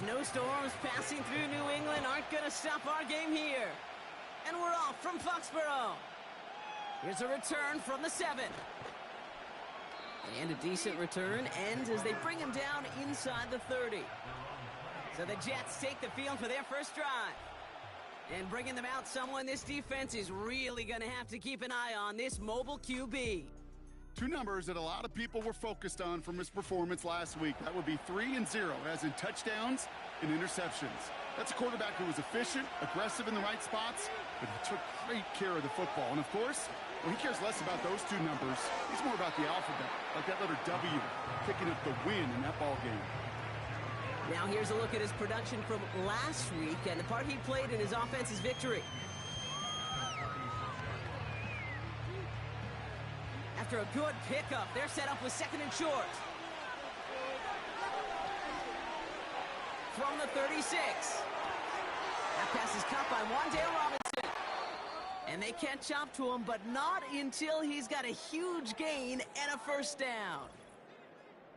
Snowstorms passing through New England aren't going to stop our game here. And we're off from Foxborough. Here's a return from the 7. And a decent return ends as they bring him down inside the 30. So the Jets take the field for their first drive. And bringing them out, someone this defense is really going to have to keep an eye on, this mobile QB. Two numbers that a lot of people were focused on from his performance last week. That would be 3 and 0, as in touchdowns and interceptions. That's a quarterback who was efficient, aggressive in the right spots, but he took great care of the football. And of course, well, he cares less about those two numbers. He's more about the alphabet, like that letter W, picking up the win in that ball game. Now here's a look at his production from last week and the part he played in his offense's victory. After a good pickup, they're set up with 2nd and short. From the 36. That pass is caught by Wan'Dale Robinson. And they catch up to him, but not until he's got a huge gain and a first down.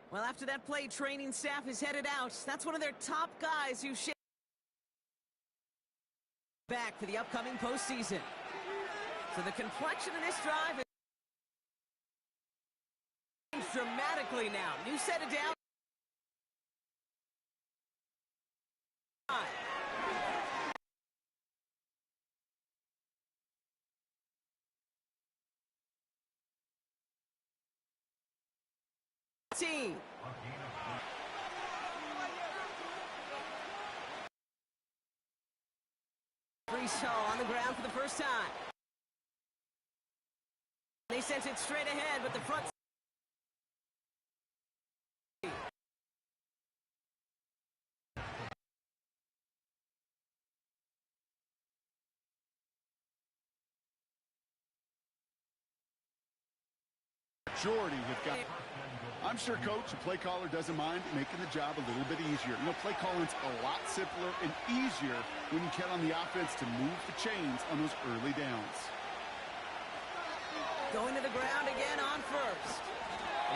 Well, after that play, training staff is headed out. That's one of their top guys who shake back for the upcoming postseason. So the complexion of this drive is changed dramatically now. New set of down. Team. Brees on the ground for the first time. They sent it straight ahead, but the front. Majority have got. I'm sure coach, the play caller, doesn't mind making the job a little bit easier. You know, play calling's a lot simpler and easier when you count on the offense to move the chains on those early downs. Going to the ground again on first.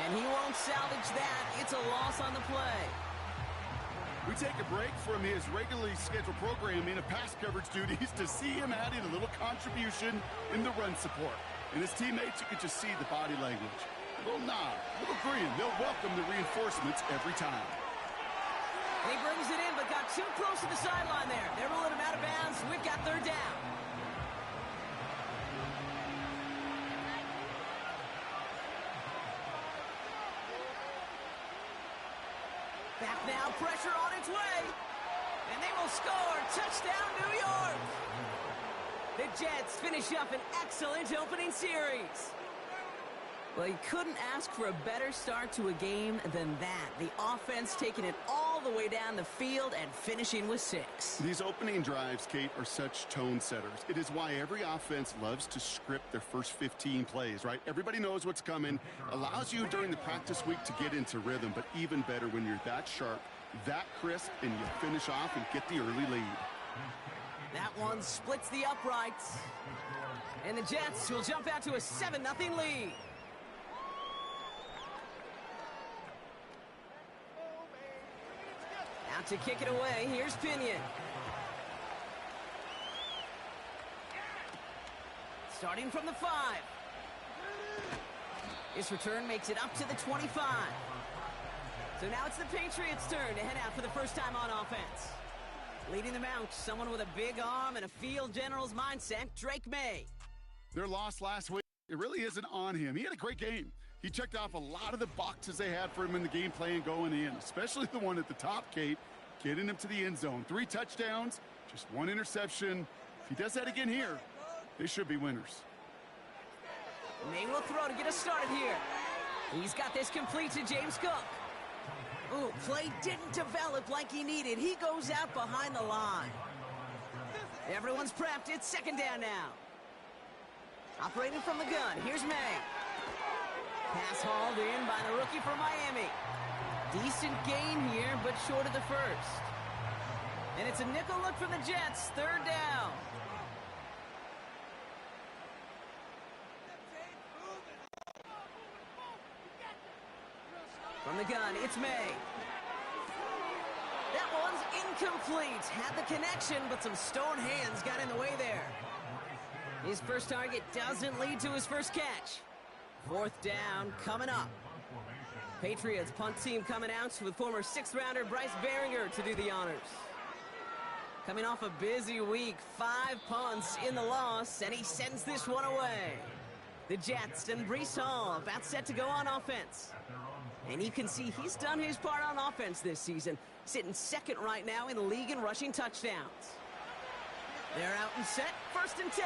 And he won't salvage that. It's a loss on the play. We take a break from his regularly scheduled programming of pass coverage duties to see him adding a little contribution in the run support. And his teammates, you could just see the body language. A little nod, a little grin. They'll welcome the reinforcements every time. And he brings it in, but got too close to the sideline there. They're rolling him out of bounds. We've got 3rd down. Back now, pressure on its way. And they will score. Touchdown, New York. The Jets finish up an excellent opening series. Well, you couldn't ask for a better start to a game than that. The offense taking it all the way down the field and finishing with 6. These opening drives, Kate, are such tone setters. It is why every offense loves to script their first 15 plays, right? Everybody knows what's coming. Allows you during the practice week to get into rhythm, but even better when you're that sharp, that crisp, and you finish off and get the early lead. That one splits the uprights. And the Jets will jump out to a 7-0 lead. Out to kick it away, here's Pinion. Starting from the 5. This return makes it up to the 25. So now it's the Patriots' turn to head out for the first time on offense. Leading them out, someone with a big arm and a field general's mindset, Drake May. Their loss last week, it really isn't on him. He had a great game. He checked off a lot of the boxes they had for him in the game plan going in, especially the one at the top, Kate, getting him to the end zone. 3 touchdowns, just 1 interception. If he does that again here, they should be winners. May will throw to get us started here. He's got this complete to James Cook. Ooh, play didn't develop like he needed. He goes out behind the line. Everyone's prepped. It's 2nd down now. Operating from the gun. Here's May. Pass hauled in by the rookie from Miami. Decent gain here, but short of the first. And it's a nickel look from the Jets. 3rd down. From the gun, it's May. That one's incomplete. Had the connection, but some stone hands got in the way there. His first target doesn't lead to his first catch. Fourth down coming up. Patriots punt team coming out with former sixth-rounder Bryce Baringer to do the honors. Coming off a busy week, 5 punts in the loss, and he sends this one away. The Jets and Breece Hall about set to go on offense. And you can see he's done his part on offense this season, sitting second right now in the league in rushing touchdowns. They're out and set, 1st and 10.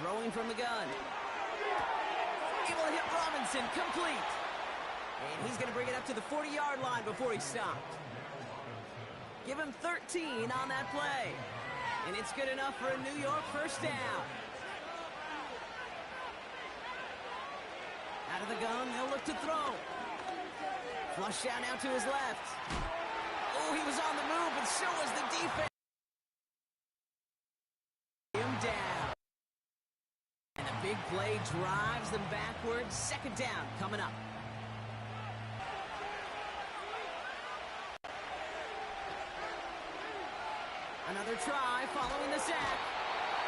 Throwing from the gun. Able to hit Robinson, complete. And he's going to bring it up to the 40-yard line before he stopped. Give him 13 on that play. And it's good enough for a New York first down. Out of the gun, they'll look to throw. Flush out now to his left. Oh, he was on the move, but so was the defense. Him down. And a big play drives them backwards. 2nd down coming up. Another try following the sack.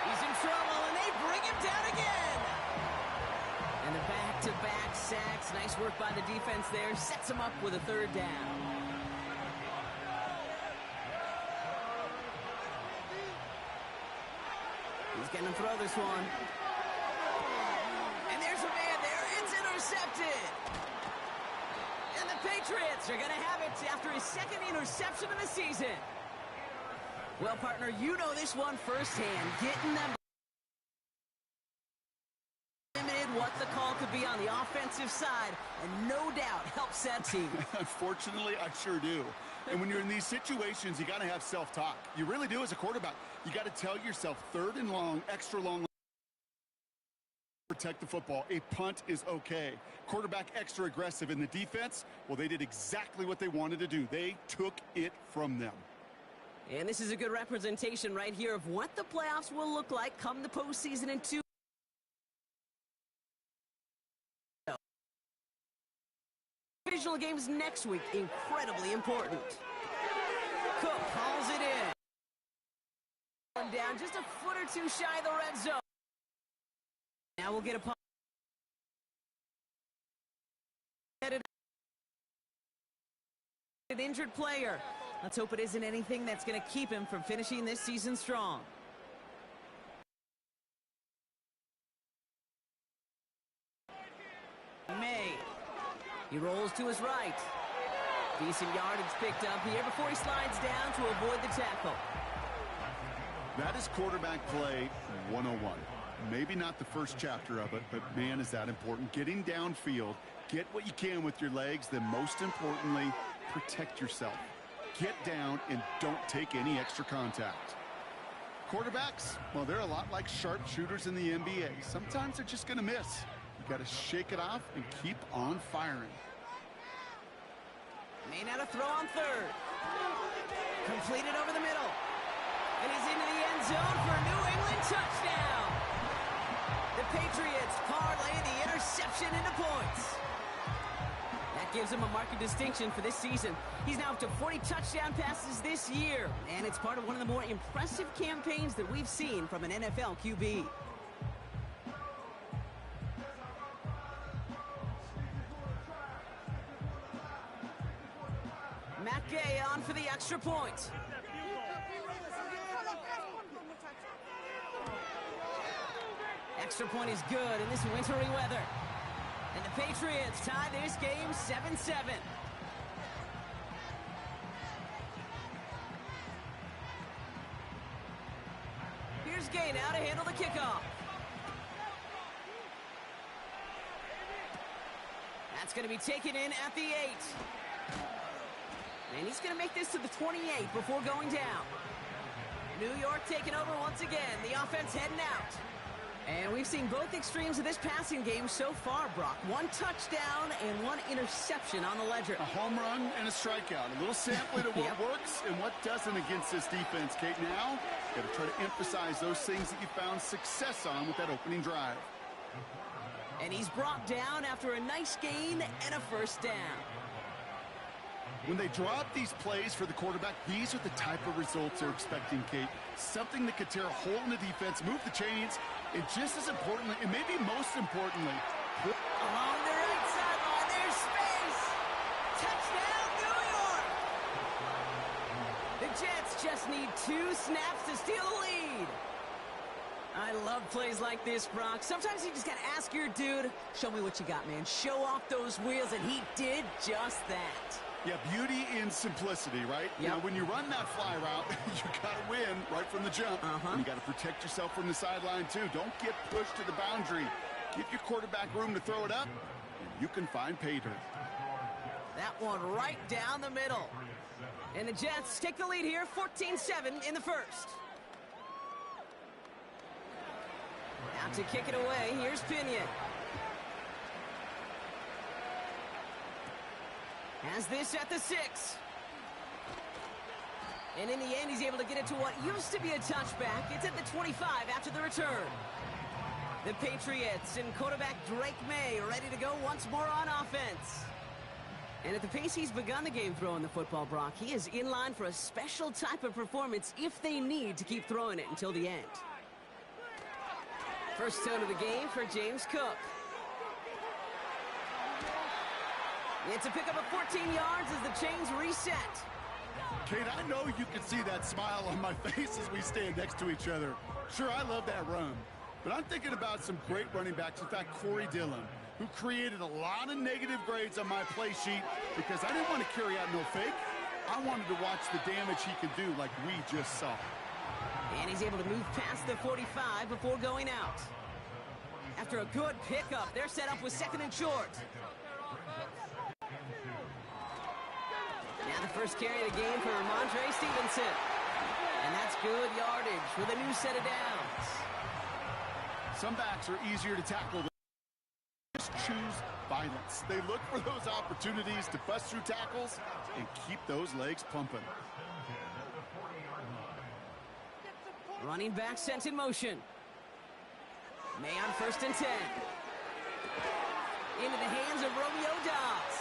He's in trouble, and they bring him down again. And the back-to-back sacks. Nice work by the defense there. Sets him up with a 3rd down. He's going to throw this one. And there's a man there. It's intercepted. And the Patriots are going to have it after his 2nd interception of the season. Well, partner, you know this one firsthand. Getting them limited what the call could be on the offensive side, and no doubt helps that team. Unfortunately, I sure do. And when you're in these situations, you got to have self-talk. You really do as a quarterback. You got to tell yourself 3rd and long, extra long. Protect the football. A punt is okay. Quarterback extra aggressive in the defense. Well, they did exactly what they wanted to do. They took it from them. And this is a good representation right here of what the playoffs will look like come the postseason in 2. Divisional games next week, incredibly important. Cook hauls it in. Down just a foot or two shy of the red zone. Now we'll get a punt. An injured player. Let's hope it isn't anything that's going to keep him from finishing this season strong. May. He rolls to his right. Decent yardage picked up here before he slides down to avoid the tackle. That is quarterback play 101. Maybe not the first chapter of it, but man, is that important. Getting downfield, get what you can with your legs, then most importantly, protect yourself. Get down and don't take any extra contact. Quarterbacks, well, they're a lot like sharpshooters in the NBA. Sometimes they're just going to miss. You got to shake it off and keep on firing. May not have throw on 3rd. Completed over the middle. And he's into the end zone for a New England touchdown. The Patriots parlay the interception into points. That gives him a mark of distinction for this season. He's now up to 40 touchdown passes this year, and it's part of one of the more impressive campaigns that we've seen from an NFL QB. Matt Gay on for the extra point. Extra point is good in this wintry weather. And the Patriots tie this game 7-7. Here's Gay now to handle the kickoff. That's going to be taken in at the 8. And he's going to make this to the 28 before going down. New York taking over once again. The offense heading out. And we've seen both extremes of this passing game so far, Brock. 1 touchdown and 1 interception on the ledger. A home run and a strikeout. A little sampling of what works and what doesn't against this defense, Kate. Now, got to try to emphasize those things that you found success on with that opening drive. And he's brought down after a nice gain and a first down. When they draw up these plays for the quarterback, these are the type of results they're expecting, Kate. Something that could tear a hole in the defense, move the chains, and just as importantly, and maybe most importantly, along the right sideline, there's space. Touchdown, New York! The Jets just need 2 snaps to steal the lead. I love plays like this, Brock. Sometimes you just got to ask your dude, show me what you got, man. Show off those wheels, and he did just that. Yeah, beauty in simplicity, right? Yep. Now, when you run that fly route, you got to win right from the jump. And you got to protect yourself from the sideline, too. Don't get pushed to the boundary. Give your quarterback room to throw it up, and you can find pay dirt. That one right down the middle. And the Jets take the lead here, 14-7 in the first. Now to kick it away, here's Pinion. Has this at the 6. And in the end, he's able to get it to what used to be a touchback. It's at the 25 after the return. The Patriots and quarterback Drake May ready to go once more on offense. And at the pace he's begun the game throwing the football, Brock, he is in line for a special type of performance if they need to keep throwing it until the end. First tone of the game for James Cook. It's a pickup of 14 yards as the chains reset. Kate, I know you can see that smile on my face as we stand next to each other. Sure, I love that run. But I'm thinking about some great running backs. In fact, Corey Dillon, who created a lot of negative grades on my play sheet because I didn't want to carry out no fake. I wanted to watch the damage he could do like we just saw. And he's able to move past the 45 before going out. After a good pickup, they're set up with 2nd and short. Now the first carry of the game for Ramondre Stevenson. And that's good yardage with a new set of downs. Some backs are easier to tackle than just choose violence. They look for those opportunities to bust through tackles and keep those legs pumping. Running back sent in motion. May on 1st and 10. Into the hands of Romeo Dobbs.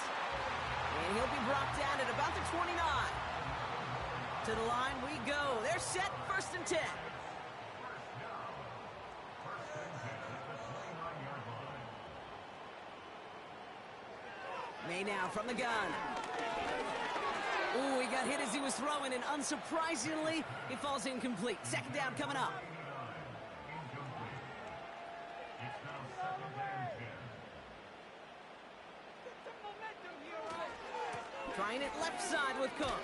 And he'll be brought down at about the 29. To the line we go. They're set, 1st and 10. May now from the gun. Ooh, he got hit as he was throwing, and unsurprisingly, it falls incomplete. 2nd down coming up. Trying it left side with Cook.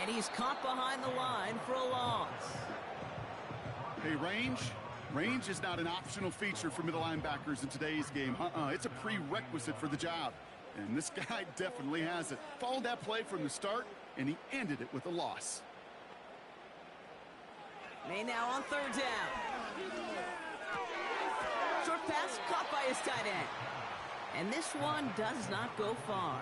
And he's caught behind the line for a loss. Hey, range is not an optional feature for middle linebackers in today's game. It's a prerequisite for the job. And this guy definitely has it. Followed that play from the start, and he ended it with a loss. May now on 3rd down. Short pass caught by his tight end. And this one does not go far.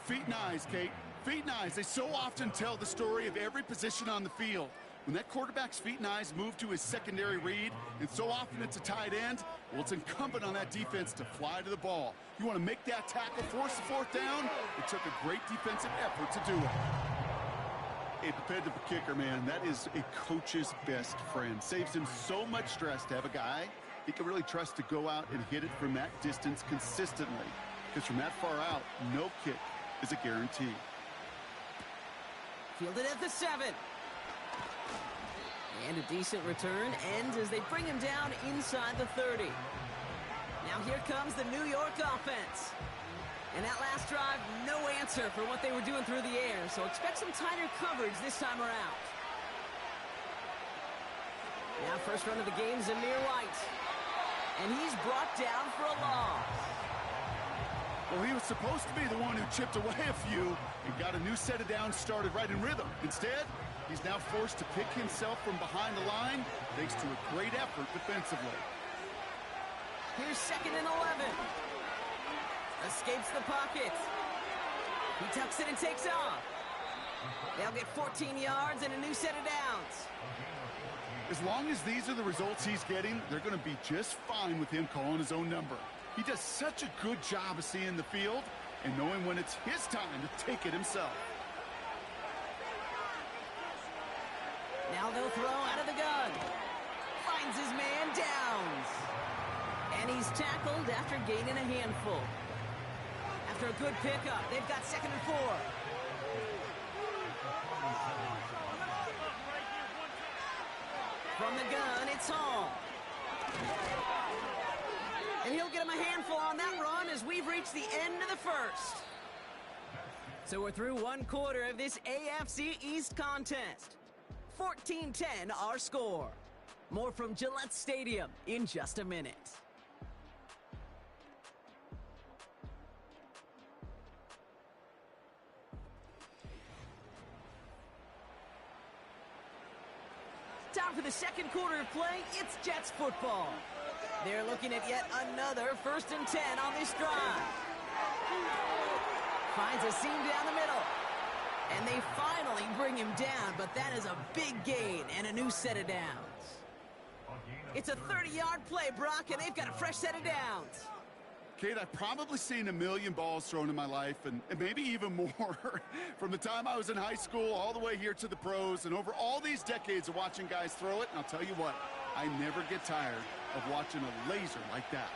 Feet and eyes, Kate. Feet and eyes. They so often tell the story of every position on the field. When that quarterback's feet and eyes move to his secondary read, and so often it's a tight end, well, it's incumbent on that defense to fly to the ball. You want to make that tackle, force the 4th down? It took a great defensive effort to do it. A dependable kicker, man, that is a coach's best friend. Saves him so much stress to have a guy he can really trust to go out and hit it from that distance consistently. Because from that far out, no kick is a guarantee. Fielded at the 7. And a decent return ends as they bring him down inside the 30. Now here comes the New York offense. And that last drive, no answer for what they were doing through the air. So expect some tighter coverage this time around. Now first run of the game, Zamir White. And he's brought down for a loss. Well, he was supposed to be the one who chipped away a few and got a new set of downs started right in rhythm. Instead, he's now forced to pick himself from behind the line thanks to a great effort defensively. Here's 2nd and 11. Escapes the pocket. He tucks it and takes off. They'll get 14 yards and a new set of downs. As long as these are the results he's getting, they're going to be just fine with him calling his own number. He does such a good job of seeing the field and knowing when it's his time to take it himself. Now they'll throw out of the gun. Finds his man, downs. And he's tackled after gaining a handful. After a good pickup, they've got 2nd and 4. From the gun, it's Hall. And he'll get him a handful on that run as we've reached the end of the first. So we're through 1 quarter of this AFC East contest. 14-10 our score. More from Gillette Stadium in just a minute. Time for the 2nd quarter of play. It's Jets football. They're looking at yet another 1st and 10 on this drive. Finds a seam down the middle. And they finally bring him down, but that is a big gain and a new set of downs. It's a 30-yard play, Brock, and they've got a fresh set of downs. Kate, I've probably seen a million balls thrown in my life, and maybe even more. From the time I was in high school all the way here to the pros, and over all these decades of watching guys throw it, and I'll tell you what, I never get tired of watching a laser like that.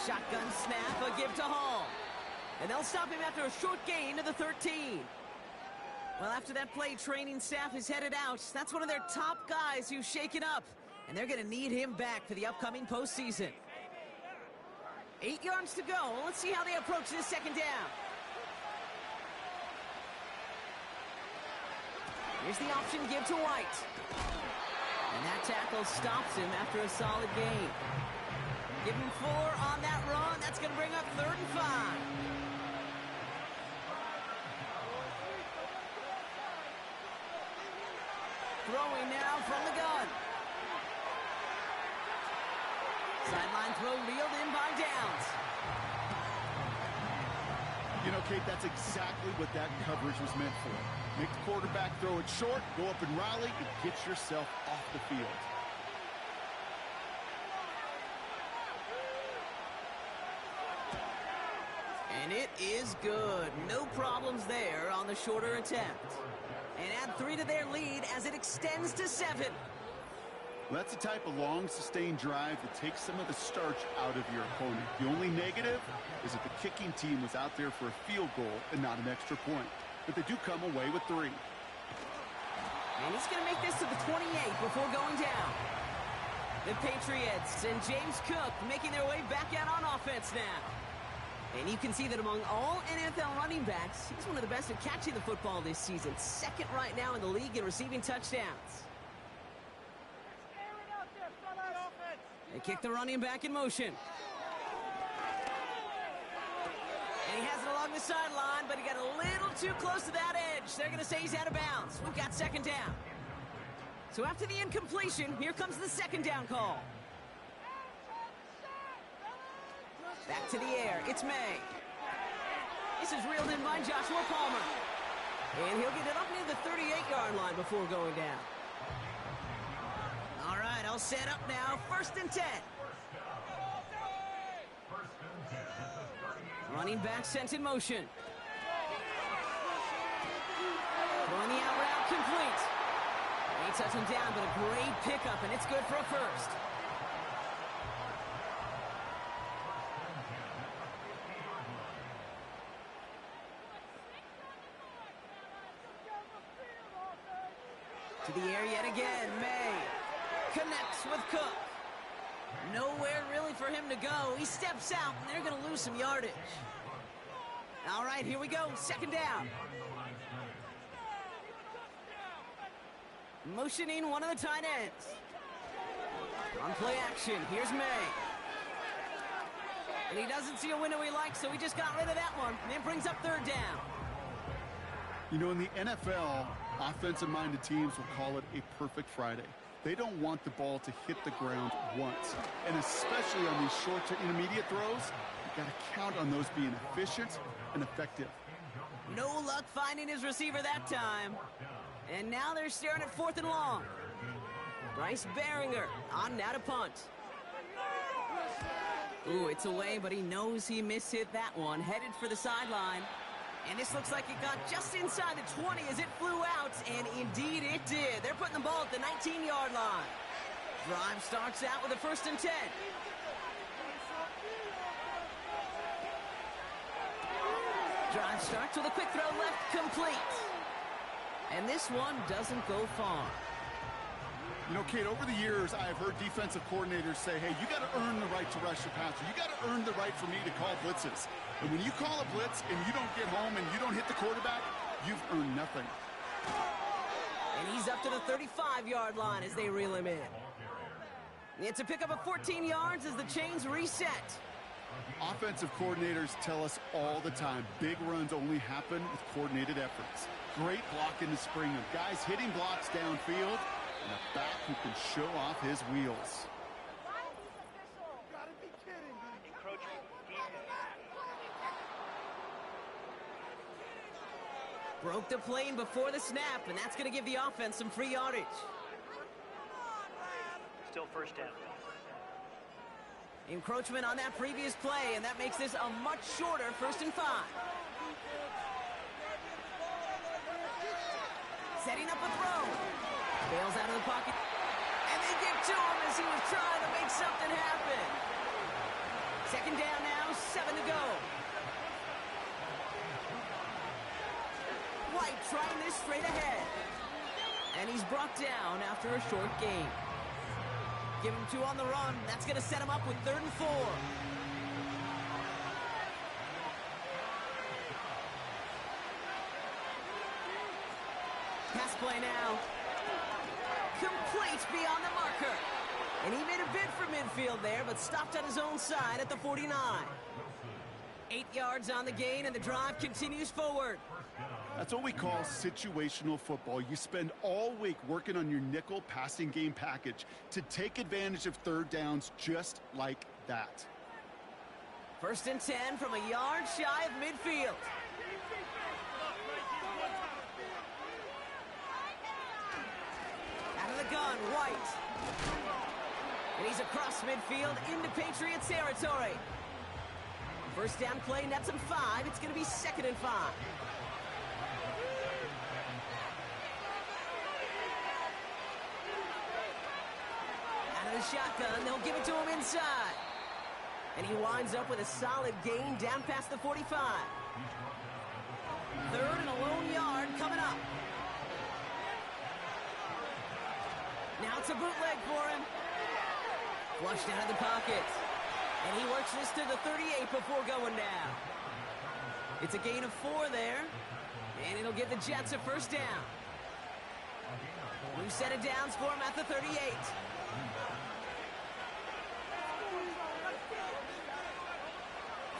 Shotgun snap, a give to Hall. And they'll stop him after a short gain to the 13. Well, after that play, training staff is headed out. That's one of their top guys who's shaken up. And they're going to need him back for the upcoming postseason. 8 yards to go. Let's see how they approach this 2nd down. Here's the option, give to White. And that tackle stops him after a solid gain. Give him 4 on that run. That's going to bring up 3rd and 5. Throwing now from the gun. Sideline throw reeled in by Downs. You know, Kate, that's exactly what that coverage was meant for. Make the quarterback throw it short, go up and rally, and get yourself off the field. And it is good. No problems there on the shorter attempt. And add 3 to their lead as it extends to 7. Well, that's the type of long, sustained drive that takes some of the starch out of your opponent. The only negative is that the kicking team was out there for a field goal and not an extra point. But they do come away with 3. And he's going to make this to the 28 before going down. The Patriots and James Cook making their way back out on offense now. And you can see that among all NFL running backs, he's one of the best at catching the football this season. 2nd right now in the league in receiving touchdowns. They kick the running back in motion. And he has it along the sideline, but he got a little too close to that edge. They're going to say he's out of bounds. We've got 2nd down. So after the incompletion, here comes the 2nd down call. Back to the air. It's May. This is reeled in by Joshua Palmer. And he'll get it up near the 38-yard line before going down. All right, all set up now. 1st and 10. Running back sent in motion. Throwing the out route complete. Ain't touch him down, but a great pickup, and it's good for a 1st. To the air yet again, May connects with Cook. Nowhere really for him to go. He steps out, and they're going to lose some yardage. All right, here we go. 2nd down. Motioning one of the tight ends. On play action, here's May. And he doesn't see a window he likes, so he just got rid of that one. And it brings up 3rd down. You know, in the NFL, offensive-minded teams will call it a perfect Friday. They don't want the ball to hit the ground once. And especially on these short to intermediate throws, you've got to count on those being efficient and effective. No luck finding his receiver that time. And now they're staring at 4th and long. Bryce Behringer on now to punt. Ooh, it's away, but he knows he mishit that one. Headed for the sideline. And this looks like it got just inside the 20 as it flew out, and indeed it did. They're putting the ball at the 19-yard line. Drive starts out with a 1st and 10. Drive starts with a quick throw left, complete. And this one doesn't go far. You know, Kate, over the years, I have heard defensive coordinators say, hey, you got to earn the right to rush the passer. You got to earn the right for me to call blitzes. And when you call a blitz and you don't get home and you don't hit the quarterback, you've earned nothing. And he's up to the 35-yard line as they reel him in. It's a pickup of 14 yards as the chains reset. Offensive coordinators tell us all the time, big runs only happen with coordinated efforts. Great block in the spring of guys hitting blocks downfield, and a back who can show off his wheels. Broke the plane before the snap, and that's going to give the offense some free yardage. Still 1st down. Encroachment on that previous play, and that makes this a much shorter 1st and 5. Setting up a throw. Bails out of the pocket. And they get to him as he was trying to make something happen. 2nd down now, 7 to go. White trying this straight ahead. And he's brought down after a short gain. Give him 2 on the run. That's going to set him up with 3rd and 4. Pass play now. Complete beyond the marker. And he made a bid for midfield there, but stopped on his own side at the 49. 8 yards on the gain, and the drive continues forward. That's what we call situational football. You spend all week working on your nickel passing game package to take advantage of 3rd downs just like that. 1st and 10 from a yard shy of midfield. Out of the gun, White. And he's across midfield into Patriots territory. 1st down play, nets him 5. It's going to be 2nd and 5. Out of the shotgun, they'll give it to him inside. And he winds up with a solid gain down past the 45. 3rd and a lone yard coming up. Now it's a bootleg for him. Flushed out of the pocket. And he works this to the 38 before going down. It's a gain of 4 there. And it'll give the Jets a 1st down. New set of downs for him at the 38.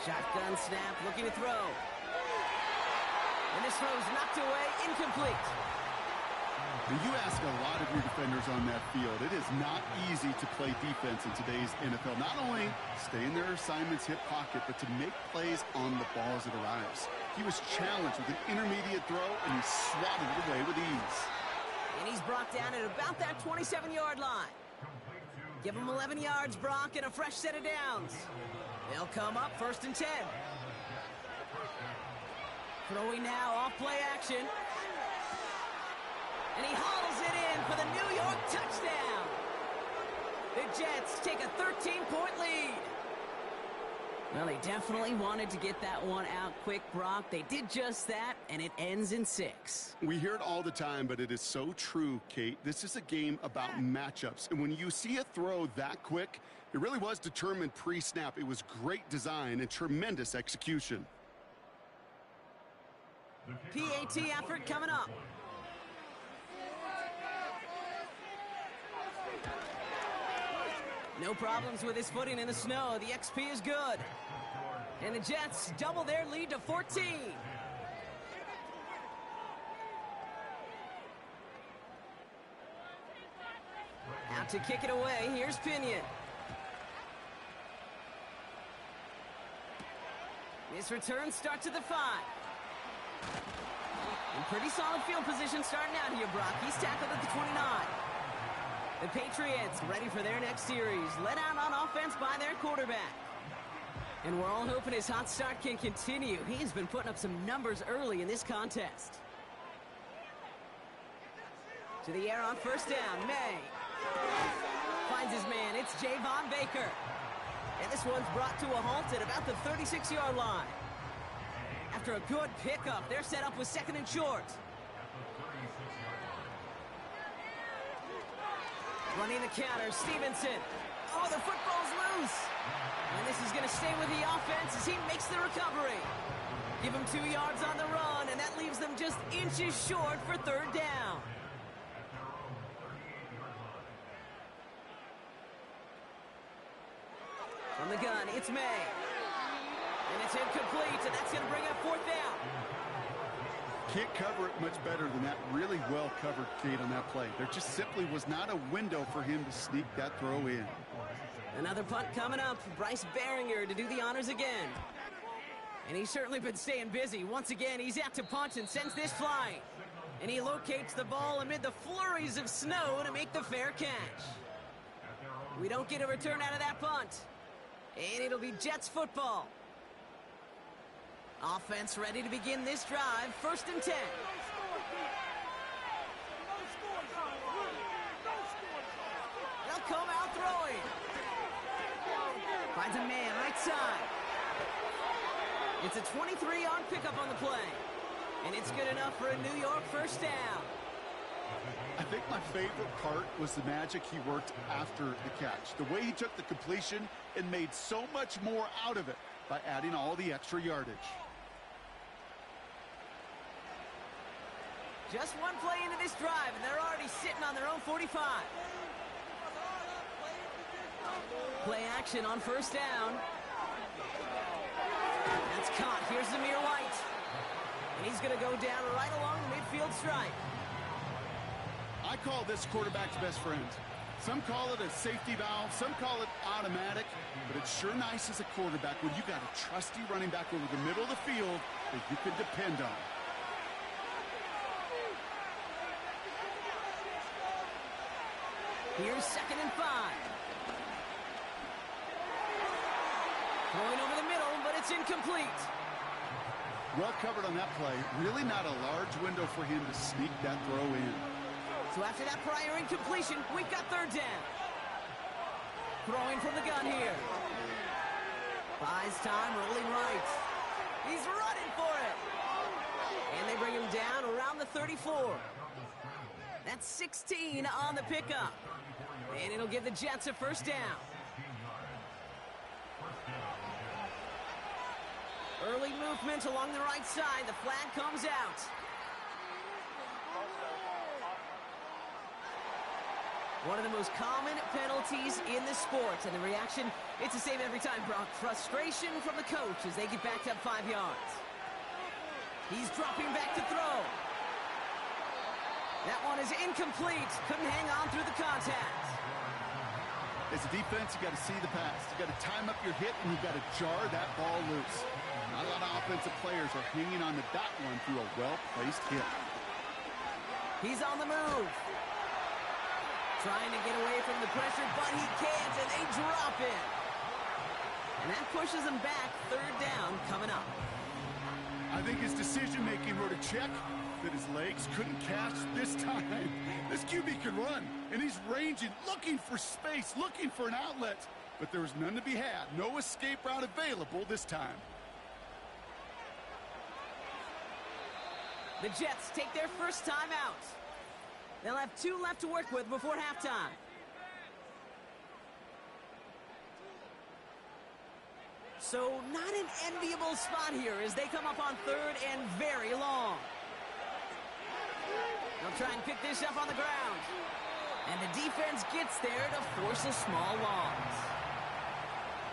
Shotgun snap, looking to throw. And this throw's knocked away, incomplete. And you ask a lot of your defenders on that field. It is not easy to play defense in today's NFL. Not only stay in their assignment's hip pocket, but to make plays on the ball as it arrives. He was challenged with an intermediate throw, and he swatted it away with ease. And he's brought down at about that 27-yard line. Give him 11 yards, Brock, and a fresh set of downs. They'll come up 1st and 10. Throwing now off play action. And he hauls it in for the New York touchdown. The Jets take a 13-point lead. Well, they definitely wanted to get that one out quick, Brock. They did just that, and it ends in 6. We hear it all the time, but it is so true, Kate. This is a game about matchups. And when you see a throw that quick, it really was determined pre-snap. It was great design and tremendous execution. PAT effort coming up. No problems with his footing in the snow. The XP is good. And the Jets double their lead to 14. Out to kick it away. Here's Pinion. This return starts at the 5. In pretty solid field position starting out here, Brock. He's tackled at the 29. The Patriots ready for their next series. Led out on offense by their quarterback. And we're all hoping his hot start can continue. He's been putting up some numbers early in this contest. To the air on first down. May finds his man. It's Javon Baker. And this one's brought to a halt at about the 36-yard line. After a good pickup, they're set up with second and short. Running the counter, Stevenson. Oh, the football's loose. And this is going to stay with the offense as he makes the recovery. Give him 2 yards on the run, and that leaves them just inches short for third down. From the gun, it's May. And it's incomplete, and that's going to bring up fourth down. Can't cover it much better than that really well-covered gate on that play. There just simply was not a window for him to sneak that throw in. Another punt coming up. Bryce Behringer to do the honors again. And he's certainly been staying busy. Once again, he's out to punt and sends this flying. And he locates the ball amid the flurries of snow to make the fair catch. We don't get a return out of that punt. And it'll be Jets football. Offense ready to begin this drive. First and 10. They'll come out throwing. Finds a man right side. It's a 23-yard pickup on the play. And it's good enough for a New York first down. I think my favorite part was the magic he worked after the catch. The way he took the completion and made so much more out of it by adding all the extra yardage. Just one play into this drive, and they're already sitting on their own 45. Play action on first down. That's caught. Here's Zamir White. And he's going to go down right along the midfield stripe. I call this quarterback's best friend. Some call it a safety valve, some call it automatic, but it's sure nice as a quarterback when you got a trusty running back over the middle of the field that you can depend on. Here's 2nd and 5. Throwing over the middle, but it's incomplete. Well covered on that play. Really not a large window for him to sneak that throw in. So after that prior incompletion, we've got third down. Throwing from the gun here. Buys time, rolling right. He's running for it. And they bring him down around the 34. That's 16 on the pickup. And it'll give the Jets a first down. Early movement along the right side. The flag comes out. One of the most common penalties in the sport. And the reaction, it's the same every time, Brock. Frustration from the coach as they get backed up 5 yards. He's dropping back to throw. That one is incomplete. Couldn't hang on through the contact. As a defense, you got to see the pass. You got to time up your hit, and you got to jar that ball loose. Not a lot of offensive players are hanging on to that one through a well-placed hit. He's on the move. Trying to get away from the pressure, but he can't, and they drop it. And that pushes him back. Third down coming up. I think his decision-making wrote a check that his legs couldn't catch this time. This QB can run, and he's ranging, looking for space, looking for an outlet. But there was none to be had. No escape route available this time. The Jets take their first time out. They'll have 2 left to work with before halftime. So not an enviable spot here as they come up on third and very long. They'll try and pick this up on the ground. And the defense gets there to force a small loss.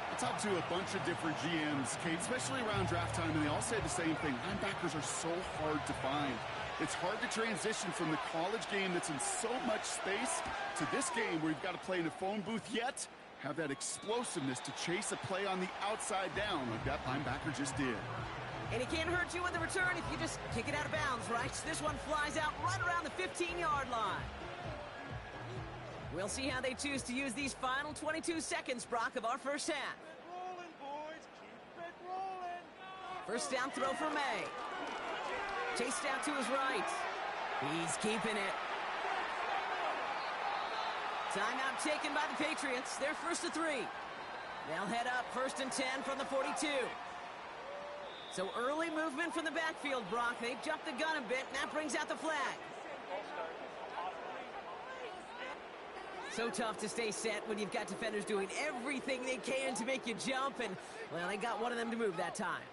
I talked to a bunch of different GMs, Kate, especially around draft time, and they all say the same thing. Linebackers are so hard to find. It's hard to transition from the college game that's in so much space to this game where you've got to play in a phone booth, yet have that explosiveness to chase a play on the outside down like that linebacker just did. And it can't hurt you with the return if you just kick it out of bounds, right? This one flies out right around the 15-yard line. We'll see how they choose to use these final 22 seconds, Brock, of our first half. Rolling, boys. Keep it rolling. First down throw for May. Chased out to his right. He's keeping it. Timeout taken by the Patriots. They're first to 3. They'll head up first and 10 from the 42. So early movement from the backfield, Brock. They've jumped the gun a bit, and that brings out the flag. So tough to stay set when you've got defenders doing everything they can to make you jump, and, well, they got one of them to move that time.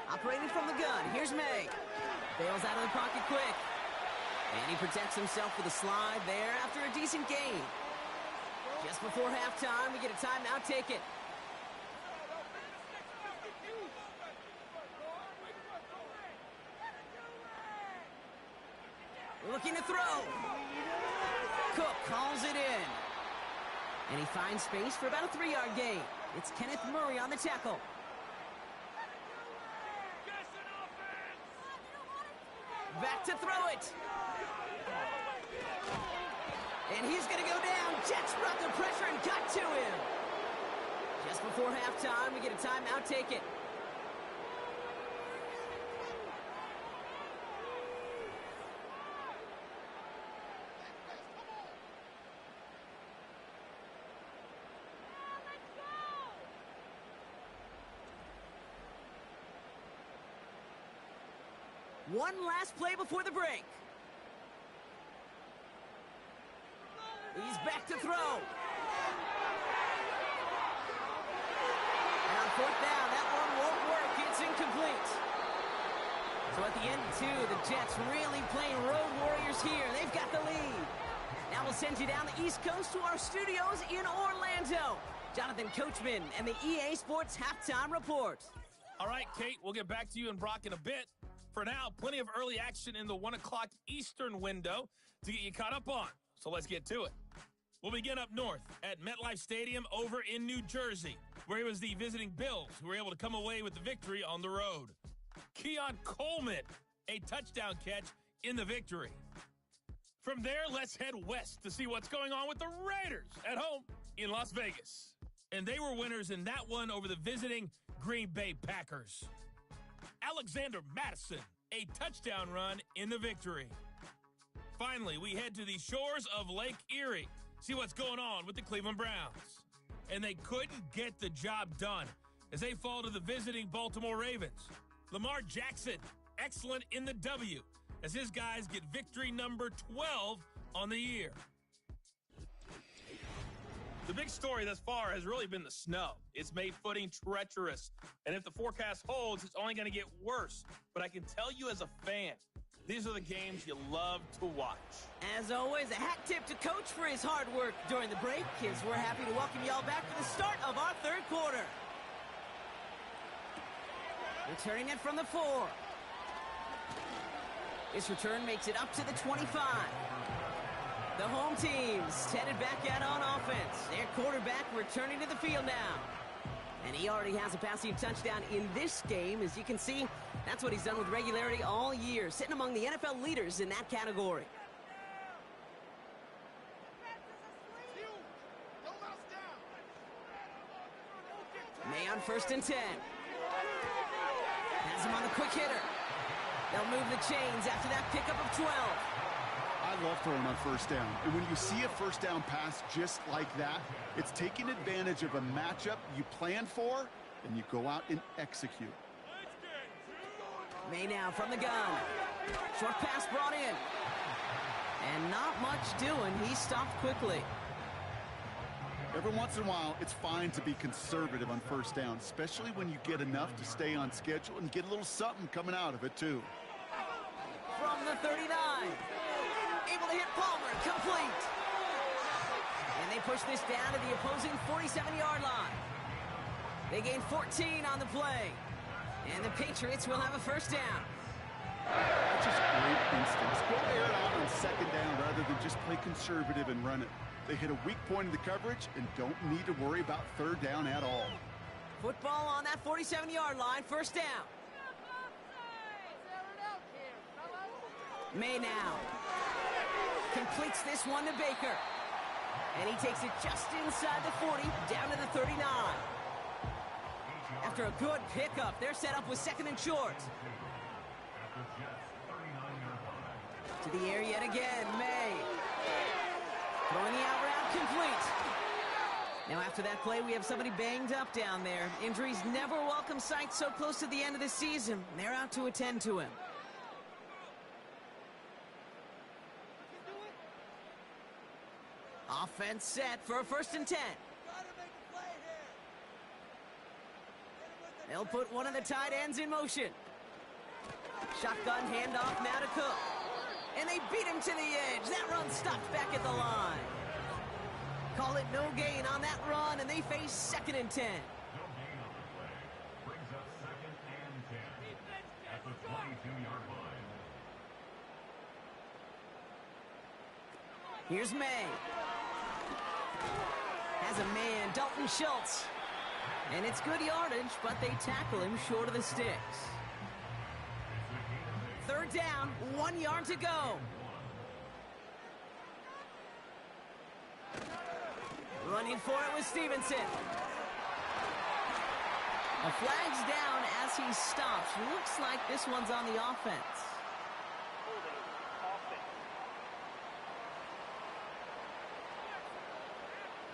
Operating from the gun, here's May. Bails out of the pocket quick. And he protects himself with a slide there after a decent gain. Just before halftime, we get a timeout taken. Looking to throw. Cook calls it in. And he finds space for about a 3-yard gain. It's Kenneth Murray on the tackle. Back to throw it. And he's going to go down. Jets brought the pressure and got to him. Just before halftime, we get a timeout taken. One last play before the break. He's back to throw. And on fourth down, that one won't work. It's incomplete. So at the end, too, the Jets really playing road warriors here. They've got the lead. Now we'll send you down the East Coast to our studios in Orlando. Jonathan Coachman and the EA Sports Halftime Report. All right, Kate, we'll get back to you and Brock in a bit. For now, plenty of early action in the 1 o'clock Eastern window to get you caught up on. So let's get to it. We'll begin up north at MetLife Stadium over in New Jersey, where it was the visiting Bills who were able to come away with the victory on the road. Keon Coleman, a touchdown catch in the victory. From there, let's head west to see what's going on with the Raiders at home in Las Vegas. And they were winners in that one over the visiting Green Bay Packers. Alexander Madison, a touchdown run in the victory. Finally, we head to the shores of Lake Erie, see what's going on with the Cleveland Browns. And they couldn't get the job done as they fall to the visiting Baltimore Ravens. Lamar Jackson, excellent in the W, as his guys get victory number 12 on the year. The big story thus far has really been the snow. It's made footing treacherous, and if the forecast holds, it's only going to get worse. But I can tell you as a fan, these are the games you love to watch. As always, a hat tip to Coach for his hard work during the break, as we're happy to welcome y'all back for the start of our third quarter. Returning it from the 4. This return makes it up to the 25. The home team's headed back out on offense. Their quarterback returning to the field now. And he already has a passing touchdown in this game. As you can see, that's what he's done with regularity all year, sitting among the NFL leaders in that category. May on first and 10. Has him on the quick hitter. They'll move the chains after that pickup of 12. I love throwing on first down. And when you see a first down pass just like that, it's taking advantage of a matchup you planned for, and you go out and execute. May now from the gun. Short pass brought in. And not much doing. He stopped quickly. Every once in a while, it's fine to be conservative on first down, especially when you get enough to stay on schedule and get a little something coming out of it, too. From the 39. Able to hit Palmer. Complete. And they push this down to the opposing 47-yard line. They gain 14 on the play. And the Patriots will have a first down. That's just great instincts. Go air it out on second down rather than just play conservative and run it. They hit a weak point in the coverage and don't need to worry about third down at all. Football on that 47-yard line, first down. May now completes this one to Baker. And he takes it just inside the 40, down to the 39. After a good pickup, they're set up with second and short. To the air yet again, May. Throwing the out route complete. Now after that play, we have somebody banged up down there. Injuries never welcome sight so close to the end of the season. They're out to attend to him. Offense set for a 1st and 10. They'll put one of the tight ends in motion. Shotgun handoff now to Cook. And they beat him to the edge. That run stopped back at the line. Call it no gain on that run, and they face 2nd and 10. Brings up 2nd and 10 at the 22-yard line. Here's May. Has a man, Dalton Schultz. And it's good yardage, but they tackle him short of the sticks. 3rd down, 1 yard to go. Running for it was Stevenson. A flag's down as he stops. Looks like this one's on the offense.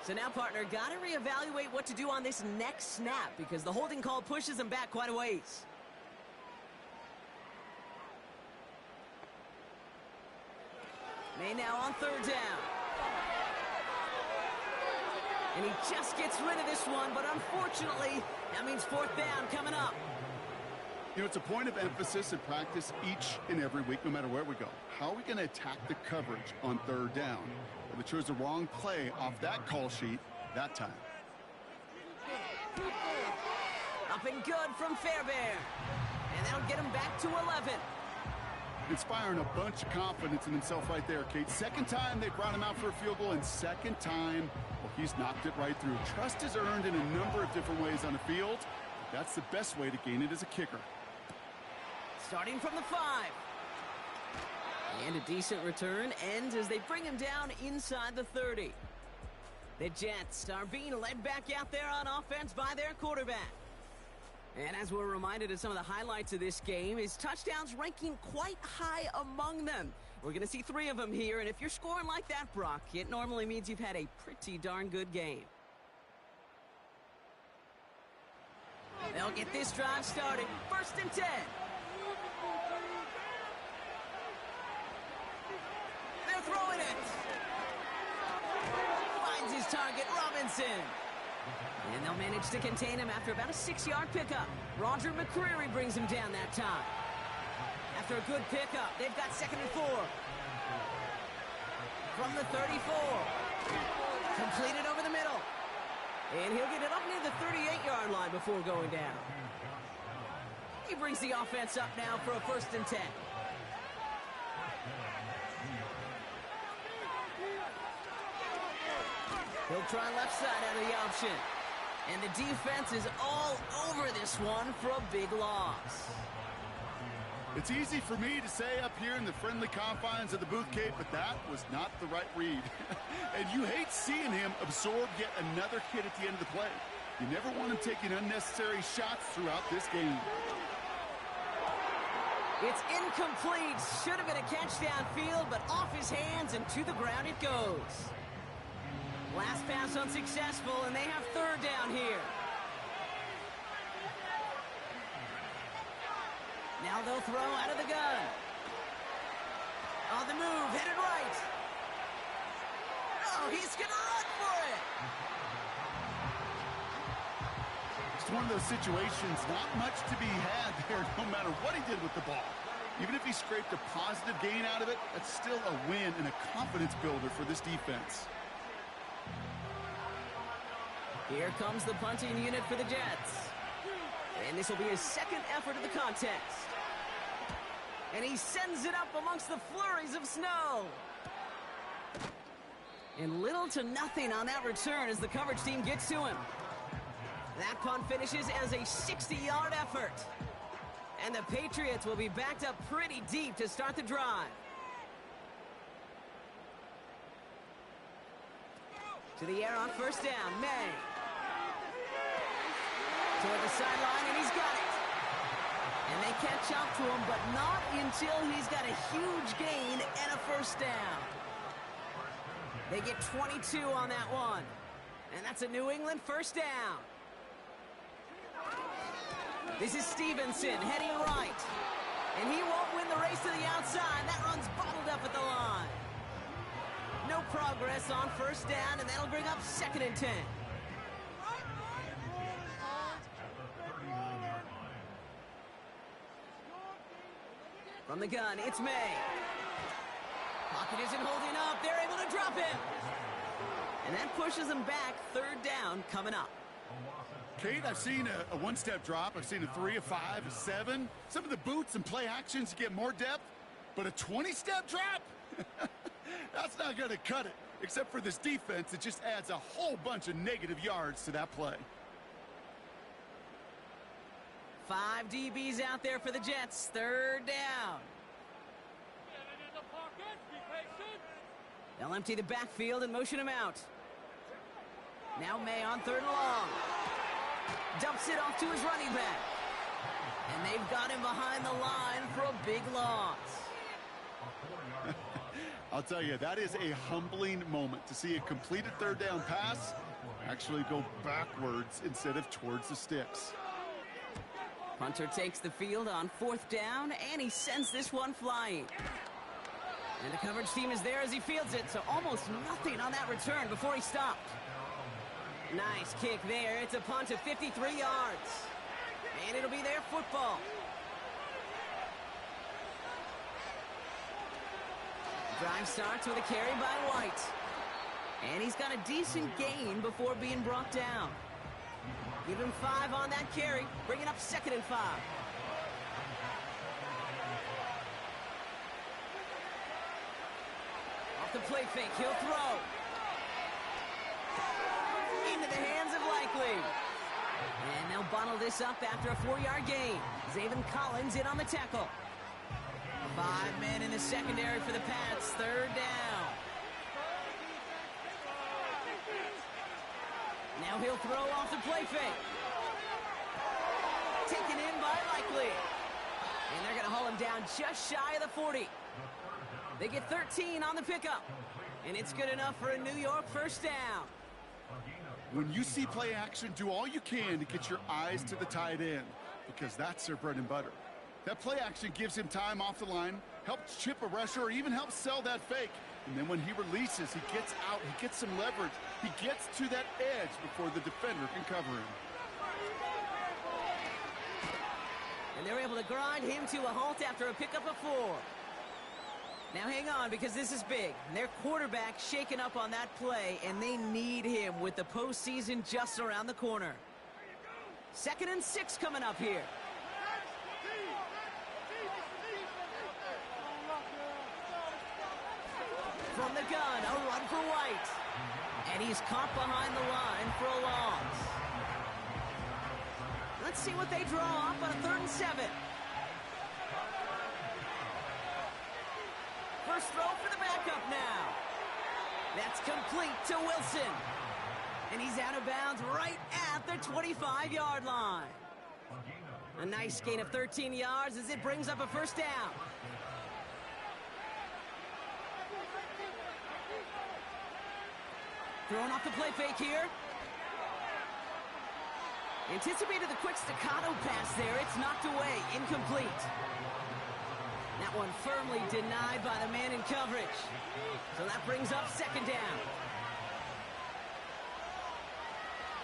So now, partner, got to reevaluate what to do on this next snap because the holding call pushes him back quite a ways. May now on 3rd down. And he just gets rid of this one, but unfortunately, that means 4th down coming up. You know, it's a point of emphasis in practice each and every week, no matter where we go. How are we going to attack the coverage on 3rd down? Well, they chose the wrong play off that call sheet that time. Up and good from Fairbairn. And that'll get him back to 11. Inspiring a bunch of confidence in himself right there, Kate. 2nd time they brought him out for a field goal, and 2nd time, well, he's knocked it right through. Trust is earned in a number of different ways on the field. That's the best way to gain it as a kicker. Starting from the 5. And a decent return ends as they bring him down inside the 30. The Jets are being led back out there on offense by their quarterback. And as we're reminded of some of the highlights of this game, his touchdowns ranking quite high among them. We're going to see 3 of them here, and if you're scoring like that, Brock, it normally means you've had a pretty darn good game. They'll get this drive started. 1st and 10. They're throwing it. Finds his target, Robinson. And they'll manage to contain him after about a 6-yard pickup. Roger McCreary brings him down that time. After a good pickup, they've got 2nd and 4. From the 34. Completed over the middle. And he'll get it up near the 38-yard line before going down. He brings the offense up now for a 1st and 10. He'll try left side out of the option. And the defense is all over this one for a big loss. It's easy for me to say up here in the friendly confines of the booth, Kate, but that was not the right read. And you hate seeing him absorb yet another hit at the end of the play. You never want him taking unnecessary shots throughout this game. It's incomplete. Should have been a catch downfield, but off his hands and to the ground it goes. Last pass unsuccessful, and they have 3rd down here. Now they'll throw out of the gun. On the move, headed right. Oh, he's going to run for it. It's one of those situations, not much to be had there, no matter what he did with the ball. Even if he scraped a positive gain out of it, that's still a win and a confidence builder for this defense. Here comes the punting unit for the Jets. And this will be his 2nd effort of the contest. And he sends it up amongst the flurries of snow. And little to nothing on that return as the coverage team gets to him. That punt finishes as a 60-yard effort. And the Patriots will be backed up pretty deep to start the drive. To the air on first down, May. Toward the sideline, and he's got it. And they catch up to him, but not until he's got a huge gain and a first down. They get 22 on that one. And that's a New England first down. This is Stevenson heading right. And he won't win the race to the outside. That run's bottled up at the line. No progress on first down, and that'll bring up 2nd and 10. From the gun, it's May. Pocket isn't holding up. They're able to drop him. And that pushes them back. 3rd down coming up. Kate, I've seen a one-step drop. I've seen a 3, a 5, a 7. Some of the boots and play actions get more depth. But a 20-step drop? That's not going to cut it. Except for this defense, it just adds a whole bunch of negative yards to that play. 5 DBs out there for the Jets. 3rd down. They'll empty the backfield and motion him out. Now May on 3rd and long. Dumps it off to his running back. And they've got him behind the line for a big loss. I'll tell you, that is a humbling moment to see a completed 3rd down pass actually go backwards instead of towards the sticks. Punter takes the field on 4th down, and he sends this one flying. And the coverage team is there as he fields it, so almost nothing on that return before he stopped. Nice kick there. It's a punt of 53 yards. And it'll be their football. Drive starts with a carry by White. And he's got a decent gain before being brought down. Give him 5 on that carry, bringing up 2nd and 5. Off the play fake, he'll throw. Into the hands of Likely. And they'll bottle this up after a 4-yard gain. Zaven Collins in on the tackle. 5 men in the secondary for the Pats. 3rd down. Now he'll throw off the play fake. Taken in by Likely. And they're going to haul him down just shy of the 40. They get 13 on the pickup. And it's good enough for a New York first down. When you see play action, do all you can to get your eyes to the tight end, because that's their bread and butter. That play action gives him time off the line, helps chip a rusher, or even helps sell that fake. And then when he releases, he gets out, he gets some leverage. He gets to that edge before the defender can cover him. And they're able to grind him to a halt after a pickup of 4. Now hang on, because this is big. Their quarterback shaken up on that play, and they need him with the postseason just around the corner. 2nd and 6 coming up here. From the gun, a run for White. And he's caught behind the line for a loss. Let's see what they draw up on a 3rd and 7. First throw for the backup now. That's complete to Wilson. And he's out of bounds right at the 25-yard line. A nice gain of 13 yards as it brings up a first down. Throwing off the play fake here. Anticipated the quick staccato pass there. It's knocked away, incomplete. That one firmly denied by the man in coverage. So that brings up 2nd down.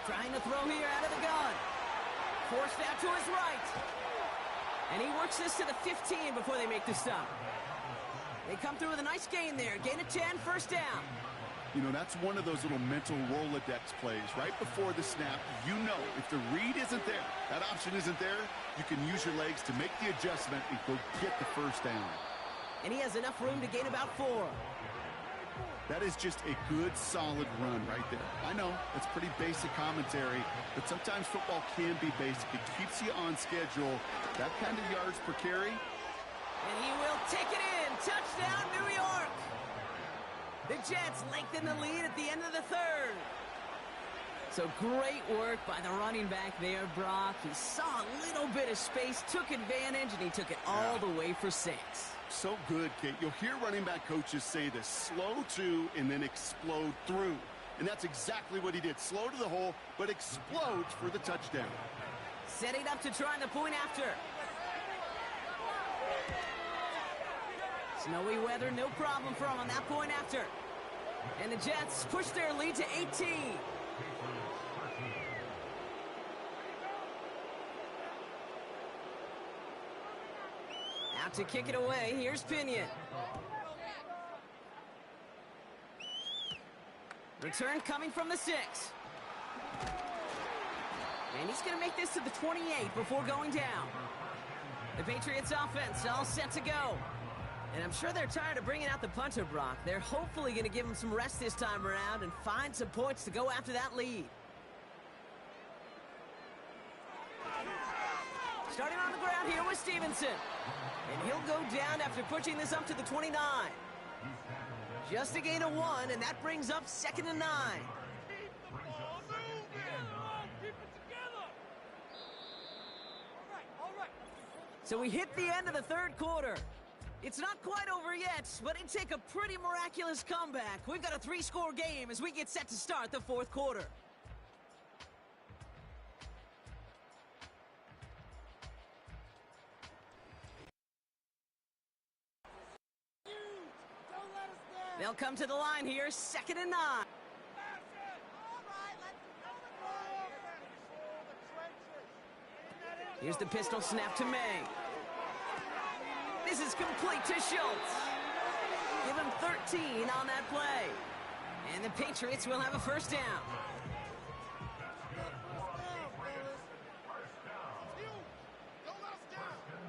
Trying to throw here out of the gun. Forced out to his right. And he works this to the 15 before they make the stop. They come through with a nice gain there. Gain of 10, first down. You know, that's one of those little mental Rolodex plays. Right before the snap, you know if the read isn't there, that option isn't there, you can use your legs to make the adjustment and go get the first down. And he has enough room to gain about 4. That is just a good, solid run right there. I know, it's pretty basic commentary, but sometimes football can be basic. It keeps you on schedule. That kind of yards per carry. And he will take it in. Touchdown, New York. The Jets lengthen the lead at the end of the third. So great work by the running back there, Brock. He saw a little bit of space, took advantage, and he took it all the way for 6. So good, Kate. You'll hear running back coaches say this: slow to and then explode through. And that's exactly what he did. Slow to the hole, but explodes for the touchdown. Setting up to try the point after. Snowy weather, no problem for him on that point after. And the Jets push their lead to 18. Out to kick it away, here's Pinion. Return coming from the 6. And he's going to make this to the 28 before going down. The Patriots offense all set to go. And I'm sure they're tired of bringing out the punter, Brock. They're hopefully going to give him some rest this time around and find some points to go after that lead. Starting on the ground here with Stevenson. And he'll go down after pushing this up to the 29. Just a gain of 1, and that brings up 2nd and 9. So we hit the end of the third quarter. It's not quite over yet, but it'd take a pretty miraculous comeback. We've got a 3-score game as we get set to start the fourth quarter. They'll come to the line here, 2nd and 9. Here's the pistol snap to May. This is complete to Schultz. Give him 13 on that play. And the Patriots will have a first down.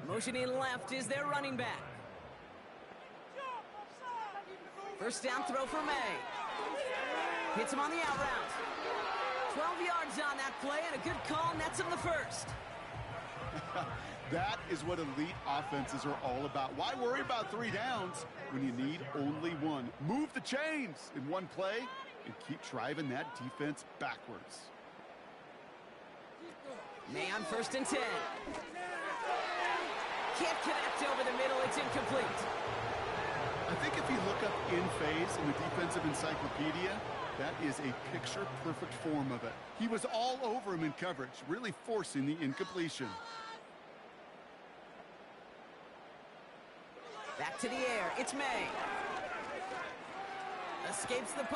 Motioning left is their running back. First down throw for May. Hits him on the out route. 12 yards on that play, and a good call nets him the first. That is what elite offenses are all about. Why worry about 3 downs when you need only 1? Move the chains in one play and keep driving that defense backwards. May on 1st and 10. Can't connect over the middle. It's incomplete. I think if you look up in phase in the defensive encyclopedia, that is a picture-perfect form of it. He was all over him in coverage, really forcing the incompletion. Back to the air. It's May. Escapes the...